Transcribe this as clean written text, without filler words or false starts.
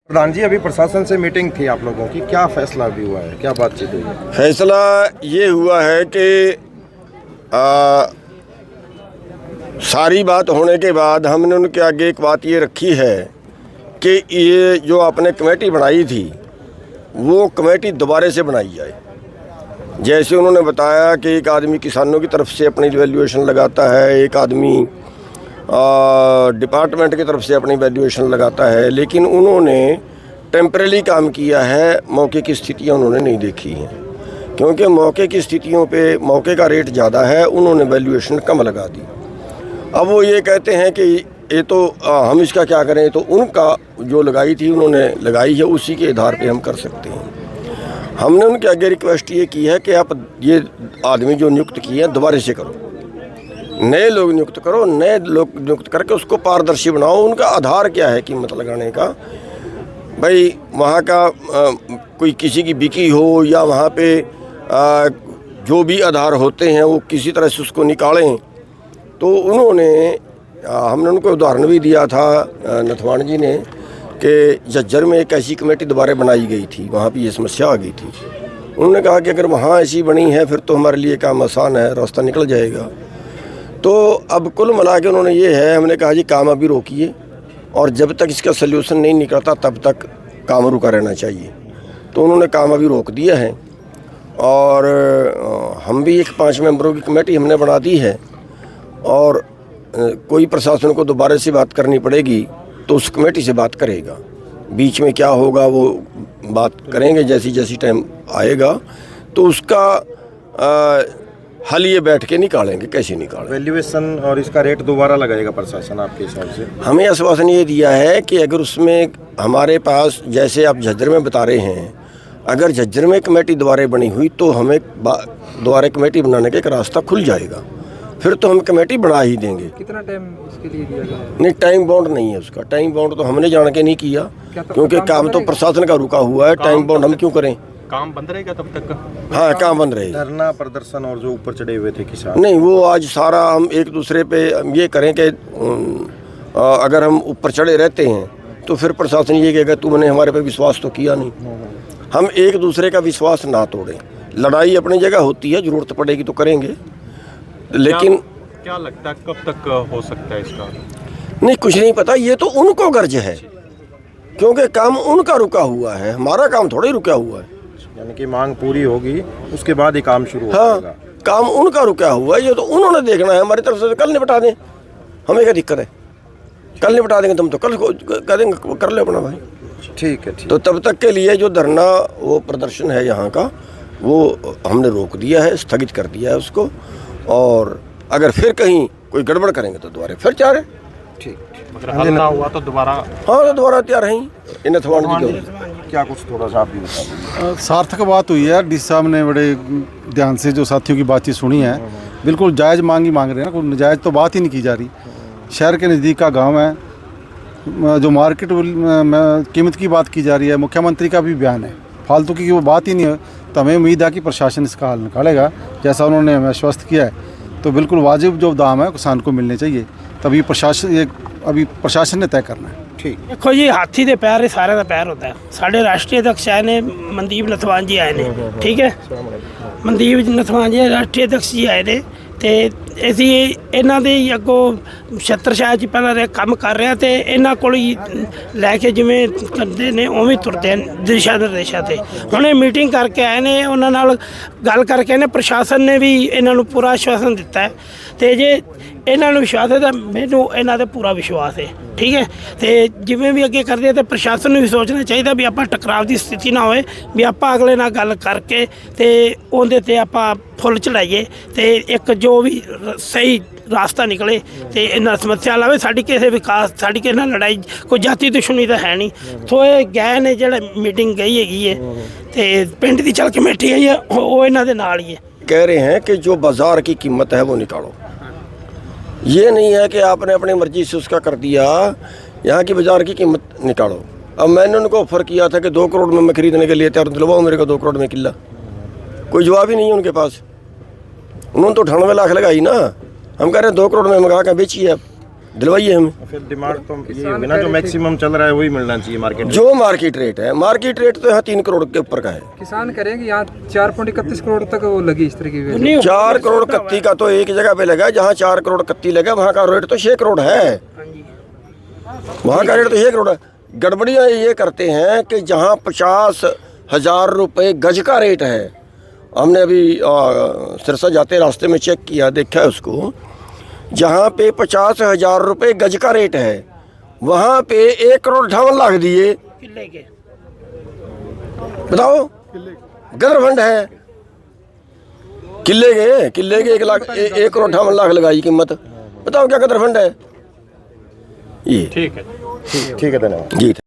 प्रधान जी, अभी प्रशासन से मीटिंग थी आप लोगों की, क्या फैसला भी हुआ है, क्या बातचीत हुई है? फैसला ये हुआ है कि सारी बात होने के बाद हमने उनके आगे एक बात ये रखी है कि ये जो आपने कमेटी बनाई थी वो कमेटी दोबारा से बनाई जाए। जैसे उन्होंने बताया कि एक आदमी किसानों की तरफ से अपनी वैल्यूएशन लगाता है, एक आदमी डिपार्टमेंट की तरफ से अपनी वैल्यूएशन लगाता है, लेकिन उन्होंने टेम्परेरी काम किया है, मौके की स्थितियां उन्होंने नहीं देखी हैं। क्योंकि मौके की स्थितियों पे मौके का रेट ज़्यादा है, उन्होंने वैल्यूएशन कम लगा दी। अब वो ये कहते हैं कि ये तो हम इसका क्या करें, तो उनका जो लगाई थी उन्होंने लगाई है, उसी के आधार पे हम कर सकते हैं। हमने उनके आगे रिक्वेस्ट ये की है कि आप ये आदमी जो नियुक्त किए हैं दोबारा से करो, नए लोग नियुक्त करो, नए लोग नियुक्त करके उसको पारदर्शी बनाओ। उनका आधार क्या है कीमत लगाने का, भाई वहाँ का कोई किसी की बिकी हो या वहाँ पे जो भी आधार होते हैं वो किसी तरह से उसको निकालें। तो उन्होंने हमने उनको उदाहरण भी दिया था नथवाणी जी ने कि झज्जर में एक ऐसी कमेटी दोबारा बनाई गई थी, वहाँ पे ये समस्या आ गई थी। उन्होंने कहा कि अगर वहाँ ऐसी बनी है फिर तो हमारे लिए काम आसान है, रास्ता निकल जाएगा। तो अब कुल मिला के उन्होंने ये है, हमने कहा जी काम अभी रोकिए और जब तक इसका सल्यूशन नहीं निकलता तब तक काम रुका रहना चाहिए। तो उन्होंने काम अभी रोक दिया है और हम भी एक 5 मेंबरों की कमेटी हमने बना दी है और कोई प्रशासन को दोबारा से बात करनी पड़ेगी तो उस कमेटी से बात करेगा। बीच में क्या होगा वो बात करेंगे, जैसी जैसी टाइम आएगा तो उसका हल ये बैठ के निकालेंगे, कैसे निकालेंगे। वैल्यूएशन और इसका रेट दोबारा लगाएगा प्रशासन आपके हिसाब से? हमें आश्वासन ये दिया है कि अगर उसमें हमारे पास, जैसे आप झज्जर में बता रहे हैं, अगर झज्जर में कमेटी दोबारा बनी हुई तो हमें दोबारा कमेटी बनाने का एक रास्ता खुल जाएगा, फिर तो हम कमेटी बना ही देंगे। कितना टाइम इसके लिए दिया गया? नहीं, टाइम बाउंड नहीं है उसका। टाइम बाउंड तो हमने जान के नहीं किया क्योंकि काम तो प्रशासन का रुका हुआ है। टाइम बाउंड हम क्यों करें? काम बंद रहेगा तब तक? हाँ, काम बंद रहेगा। धरना प्रदर्शन और जो ऊपर चढ़े हुए थे किसान, नहीं, वो आज सारा हम एक दूसरे पे ये करें कि अगर हम ऊपर चढ़े रहते हैं तो फिर प्रशासन ये कहेगा तुमने हमारे पे विश्वास तो किया नहीं। हम एक दूसरे का विश्वास ना तोड़ें। लड़ाई अपनी जगह होती है, जरूरत पड़ेगी तो करेंगे, लेकिन क्या लगता है कब तक हो सकता है इसका? नहीं, कुछ नहीं पता। ये तो उनको गर्ज है क्योंकि काम उनका रुका हुआ है, हमारा काम थोड़ा ही रुका हुआ है। यानी कि मांग पूरी होगी उसके बाद ही काम शुरू हाँ, होगा। काम उनका रुका हुआ है, ये तो उन्होंने देखना है। हमारी तरफ से कल निपटा दें, हमें क्या दिक्कत है? कल निपटा देंगे, तुम तो कल कह देंगे कर ले अपना भाई। ठीक है, ठीक। तो तब तक के लिए जो धरना वो प्रदर्शन है यहाँ का वो हमने रोक दिया है, स्थगित कर दिया है उसको। और अगर फिर कहीं कोई गड़बड़ करेंगे तो दोबारा फिर तैयार है। ठीक। अगर हल ना हुआ तो दोबारा? हाँ, तो दोबारा तैयार हैं। इन नथवाणी जी क्या कुछ थोड़ा सा आप भी बता दीजिए। सार्थक बात हुई है। डी साहब ने बड़े ध्यान से जो साथियों की बातचीत सुनी है, बिल्कुल जायज़ मांग ही मांग रहे हैं ना, कोई नजायज़ तो बात ही नहीं की जा रही। शहर के नज़दीक का गांव है, जो मार्केट कीमत की बात की जा रही है, मुख्यमंत्री का भी बयान है, फालतू की वो बात ही नहीं है। तो हमें उम्मीद है कि प्रशासन इसका हल निकालेगा, जैसा उन्होंने हमें आश्वस्त किया है। तो बिल्कुल वाजिब जो दाम है किसान को मिलने चाहिए, तभी अभी प्रशासन ने तय करना है। ठीक। देखो जी, हाथी के पैर सारे का पैर होता है। साढ़े राष्ट्रीय अध्यक्ष आए ने मनदीप नथवाणी जी आए ने, ठीक है, मनदीप नथवाणी जी राष्ट्रीय अध्यक्ष जी आए ने ਤੇ ਅਸੀਂ ਇਹਨਾਂ ਦੇ ਹੀ ਅੱਗੋਂ ਛੱਤਰ ਸ਼ਾਹ ਜੀ ਪਹਿਲਾਂ ਕੰਮ ਕਰ ਰਿਹਾ ਤੇ ਇਹਨਾਂ ਕੋਲ ਹੀ ਲੈ ਕੇ ਜਿਵੇਂ ਕਰਦੇ ਨੇ ਉਵੇਂ ਤੁਰਦੇ ਨੇ ਦਿਸ਼ਾ ਨਿਰਦੇਸ਼ਾਂ ਤੇ। ਹੁਣ ਇਹ ਮੀਟਿੰਗ ਕਰਕੇ ਆਏ ਨੇ, ਉਹਨਾਂ ਨਾਲ ਗੱਲ ਕਰਕੇ ਨੇ, ਪ੍ਰਸ਼ਾਸਨ ਨੇ ਵੀ ਇਹਨਾਂ ਨੂੰ ਪੂਰਾ ਆਸ਼ਵਾਸਨ ਦਿੱਤਾ ਹੈ ਤੇ ਜੇ ਇਹਨਾਂ ਨੂੰ ਵਿਸ਼ਵਾਸ ਹੈ ਤਾਂ ਮੈਨੂੰ ਇਹਨਾਂ 'ਤੇ ਪੂਰਾ ਵਿਸ਼ਵਾਸ ਹੈ, ਠੀਕ ਹੈ। ਤੇ ਜਿਵੇਂ ਵੀ ਅੱਗੇ ਕਰਦੇ ਤੇ ਪ੍ਰਸ਼ਾਸਨ ਨੂੰ ਵੀ ਸੋਚਣਾ ਚਾਹੀਦਾ ਵੀ ਆਪਾਂ ਟਕਰਾਅ ਦੀ ਸਥਿਤੀ ਨਾ ਹੋਵੇ, ਵੀ ਆਪਾਂ ਅਗਲੇ ਨਾਲ ਗੱਲ ਕਰਕੇ ਤੇ ਉਹਦੇ 'ਤੇ ਆਪਾਂ ਫੁੱਲ ਚੜਾਈਏ ਤੇ ਇੱਕ ਜੋ ਵੀ ਸਹੀ ਰਾਸਤਾ ਨਿਕਲੇ ਤੇ ਇਹਨਾਂ ਸਮੱਸਿਆ ਲਾਵੇ। ਸਾਡੀ ਕਿਸੇ ਵਿਕਾਸ, ਸਾਡੀ ਕਿਸੇ ਨਾਲ ਲੜਾਈ, ਕੋਈ ਜਾਤੀ ਦੁਸ਼ਮਣੀ ਤਾਂ ਹੈ ਨਹੀਂ। ਸੋ ਇਹ ਗਏ ਨੇ ਜਿਹੜਾ ਮੀਟਿੰਗ ਗਈ ਹੈਗੀ ਹੈ ਤੇ ਪਿੰਡ ਦੀ ਚੱਲ ਕਮੇਟੀ ਆਈ ਹੈ, ਉਹ ਇਹਨਾਂ ਦੇ ਨਾਲ ਹੀ ਹੈ। कह रहे हैं कि जो बाजार की कीमत है वो निकालो। ये नहीं है कि आपने अपनी मर्जी से उसका कर दिया, यहाँ की बाजार की कीमत निकालो। अब मैंने उनको ऑफर किया था कि 2 करोड़ में मैं खरीदने के लिए तैयार, दिलवाओ मेरे को 2 करोड़ में किला। कोई जवाब ही नहीं है उनके पास। उन्होंने तो 98 लाख लगाई ना, हम कह रहे हैं 2 करोड़ में मंगा कर बेचिए आप। दिलवाइए हमें। फिर डिमांड तो ये होगी ना, जो मैक्सिमम चल रहा है वही मिलना चाहिए मार्केट में। जो मार्केट रेट है, मार्केट रेट तो यहाँ 3 करोड़ के ऊपर का है। किसान करेंगे यहाँ 4.31 करोड़ तक वो लगी इस तरह की वजह। नहीं, 4 करोड़ कत्ती का तो एक जगह पे लगा, जहाँ 4 करोड़ कत्ती लगा वहाँ का रेट तो 6 करोड़ है। वहाँ का रेट तो 6 करोड़ है। गड़बड़ियाँ ये करते हैं कि जहाँ 50,000 रुपये गज का रेट है, हमने अभी सिरसा जाते रास्ते में चेक किया, देखा है उसको, जहाँ पे 50,000 रुपये गज का रेट है वहाँ पे 1 करोड़ 58 लाख दिए। किले के बताओ, गदर फंड है। किले के 1 लाख 1 करोड़ 58 लाख लगाई कीमत। बताओ क्या गदर फंड है ये। ठीक है। ठीक है, धन्यवाद। जी।